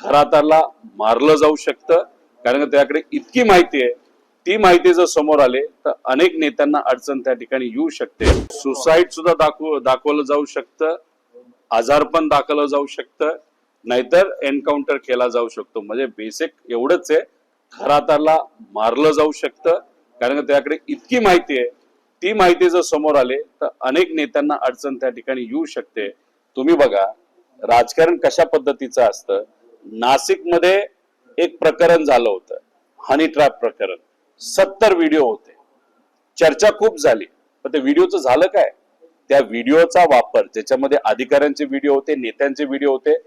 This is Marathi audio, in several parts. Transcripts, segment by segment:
खराताला मारलं जाऊ शकतं, कारण की त्याकडे इतकी माहिती आहे. ती माहिती जर समोर आले तर अनेक नेत्यांना अडचण त्या ठिकाणी येऊ शकते. सुसाईड सुद्धा दाखवलं जाऊ शकतं, आजारपण दाखवलं जाऊ शकतं, नाहीतर एन्काउंटर केला जाऊ शकतो. म्हणजे बेसिक एवढंच आहे, खराताला मारलं जाऊ शकतं, कारण की त्याकडे इतकी माहिती आहे. ती माहिती जर समोर आले तर अनेक नेत्यांना अडचण त्या ठिकाणी येऊ शकते. तुम्ही बघा राजकारण कशा पद्धतीचं असतं. नाशिकमध्ये एक प्रकरण झालं होतं, हनी ट्रॅप प्रकरण. 70 व्हिडिओ होते, चर्चा खूप झाली, पण त्या व्हिडिओचं झालं काय? त्या व्हिडिओचा वापर, ज्याच्यामध्ये अधिकाऱ्यांचे व्हिडिओ होते, नेत्यांचे व्हिडिओ होते,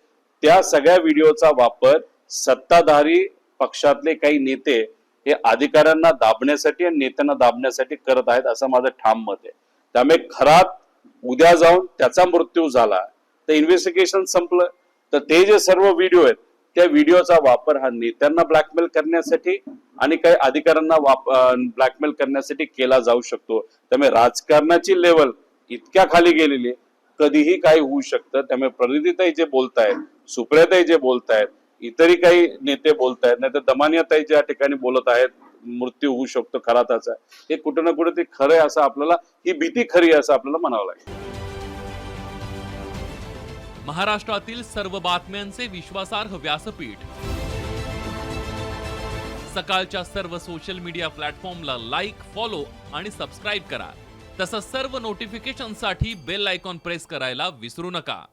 त्या सगळ्या व्हिडिओचा वापर सत्ताधारी पक्षातले काही नेते हे अधिकाऱ्यांना दाबण्यासाठी आणि नेत्यांना दाबण्यासाठी करत आहेत, असं माझं ठाम मत आहे. त्यामुळे खरात उद्या जाऊन त्याचा मृत्यू झाला तर इन्व्हेस्टिगेशन संपलं. तर ते जे सर्व व्हिडिओ आहेत त्या व्हिडिओचा वापर हा नेत्यांना ब्लॅकमेल करण्यासाठी आणि काही अधिकाऱ्यांना ब्लॅकमेल करण्यासाठी केला जाऊ शकतो. त्यामुळे राजकारणाची लेवल इतक्या खाली गेलेली, कधीही काही होऊ शकतं. त्यामुळे प्रणितीताई जे बोलतायत, सुप्रियाताई जे बोलतायत, इतरही काही नेते बोलतायत, नाही तर दमानियाताई ज्या ठिकाणी बोलत आहेत मृत्यू होऊ शकतो खराताचा, हे कुठं ना कुठे ते खरं आहे असं आपल्याला, ही भीती खरी आहे असं आपल्याला म्हणावं लागेल. महाराष्ट्रातील सर्व बातम्यांचे विश्वासार्ह व्यासपीठ, सकाळच्या सर्व सोशल मीडिया प्लॅटफॉर्मला लाईक, फॉलो आणि सबस्क्राईब करा. तसंच सर्व नोटिफिकेशनसाठी बेल आयकॉन प्रेस करायला विसरू नका.